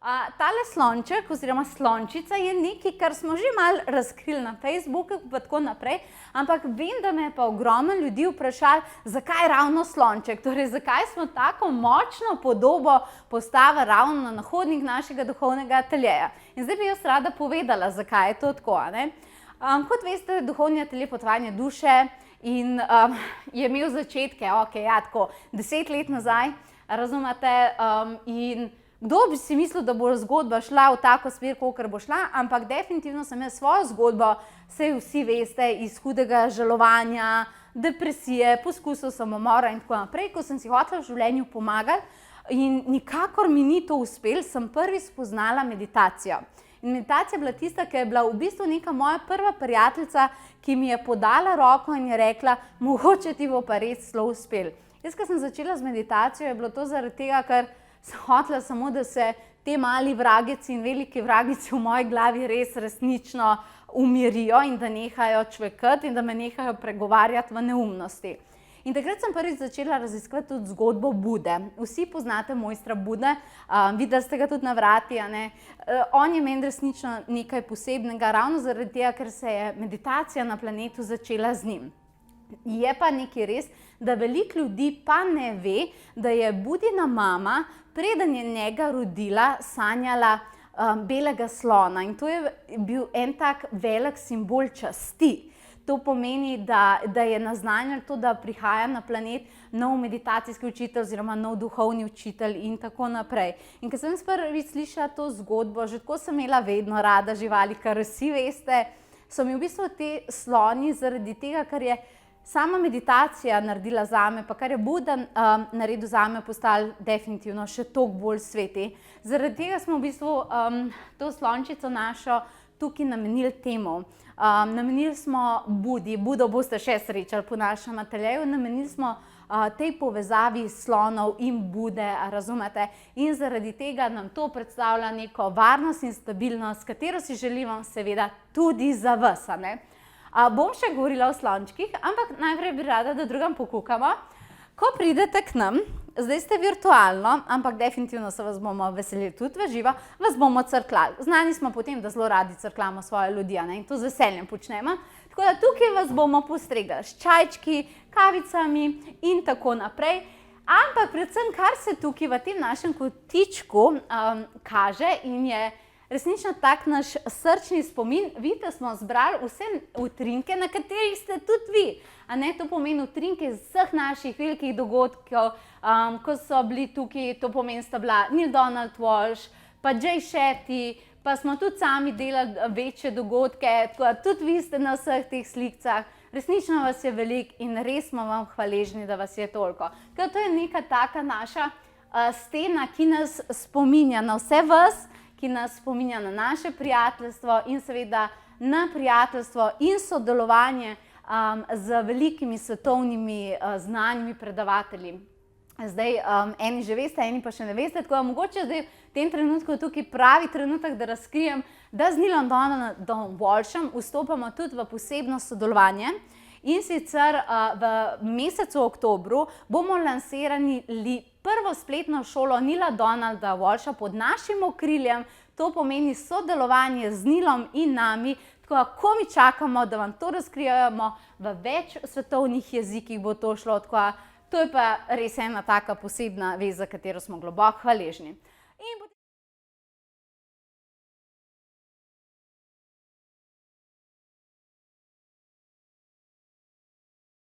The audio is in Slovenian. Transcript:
Tale slonček oziroma slončica je nekaj, kar smo že malo razkrili na Facebooku pa tako naprej, ampak vem, da me je pa ogromno ljudi vprašali, zakaj ravno slonček, torej zakaj smo tako močno podobo postavili ravno na hodnik našega duhovnega ateljeja. In zdaj bi jaz rada povedala, zakaj je to tako, ne? Kot veste, duhovni atelje Potovanje duše in je imel začetke, tako 10 let nazaj, razumete, in kdo bi si mislil, da bo zgodba šla v tako smer, kakor bo šla, ampak definitivno sem jaz svojo zgodbo, saj vsi veste, iz hudega žalovanja, depresije, poskusov samomora in tako naprej, ko sem si hotela v življenju pomagati in nikakor mi ni to uspelo, sem prvi spoznala meditacijo. In meditacija je bila tista, ki je bila v bistvu neka moja prva prijateljica, ki mi je podala roko in je rekla, mogoče ti bo pa res zelo uspelo. Jaz, ko sem začela z meditacijo, je bilo to zaradi tega, ker sem hotela samo, da se te mali vragici in veliki vragici v moji glavi res resnično umirijo in da nehajo čvekati in da me nehajo pregovarjati v neumnosti. In takrat sem prvič začela raziskovati tudi zgodbo Bude. Vsi poznate mojstra Bude, videli ste ga tudi na vrati, a ne? On je meni resnično nekaj posebnega, ravno zaradi tega, ker se je meditacija na planetu začela z njim. Je pa nekaj res, da veliko ljudi pa ne ve, da je Budina mama, preden je njega rodila, sanjala belega slona. In to je bil en tak velik simbol časti. To pomeni, da je naznanjalo to, da prihaja na planet nov meditacijski učitelj oziroma nov duhovni učitelj in tako naprej. In ko sem prvič slišala to zgodbo, že tako sem imela vedno rada živali, kar vsi veste, so mi v bistvu te sloni zaradi tega, ker je sama meditacija naredila zame, pa kar je Buda naredil zame, postali definitivno še toliko bolj sveti. Zaradi tega smo v bistvu to slončico našo tukaj namenili temu. Namenili smo Budi, Budo boste še srečali po našem ateljeju, namenili smo tej povezavi slonov in Bude, razumete? In zaradi tega nam to predstavlja neko varnost in stabilnost, katero si želimo seveda tudi za vas, ne? Bom še govorila o slončkih, ampak najprej bi rada, da drugam pokukamo. Ko pridete k nam, zdaj ste virtualno, ampak definitivno se vas bomo veselili tudi v živo, vas bomo crkljali. Znani smo potem, da zelo radi crkljamo svoje ljudi, ne? In to z veseljem počnemo. Tako da tukaj vas bomo postregli s čajčki, kavicami in tako naprej. Ampak predvsem, kar se tukaj v tem našem kotičku kaže in je resnično tak naš srčni spomin, vidite, smo zbrali vse utrinke, na katerih ste tudi vi. To pomeni utrinke iz vseh naših velikih dogodkov, ko so bili tukaj, to pomeni, sta bila Neil Donald Walsh, pa Jay Shetty, pa smo tudi sami delali večje dogodke, tudi vi ste na vseh teh slikcah. Resnično vas je veliko in res smo vam hvaležni, da vas je toliko. To je neka taka naša stena, ki nas spominja na vse vas, ki nas spominja na naše prijateljstvo in seveda na prijateljstvo in sodelovanje z velikimi svetovnimi znanimi predavatelji. Zdaj, eni že veste, eni pa še ne veste, tako da mogoče zdaj v tem trenutku tukaj pravi trenutek, da razkrijem, da z Neilom Donaldom Walshom vstopamo tudi v posebno sodelovanje. In sicer v mesecu oktobru bomo lansirali prvo spletno šolo Neila Donalda Walsha pod našim okriljem. To pomeni sodelovanje z Neilom in nami, tako da ko mi čakamo, da vam to razkrijemo, v več svetovnih jezikih bo to šlo, tako da to je pa res ena taka posebna vez, za katero smo globoko hvaležni.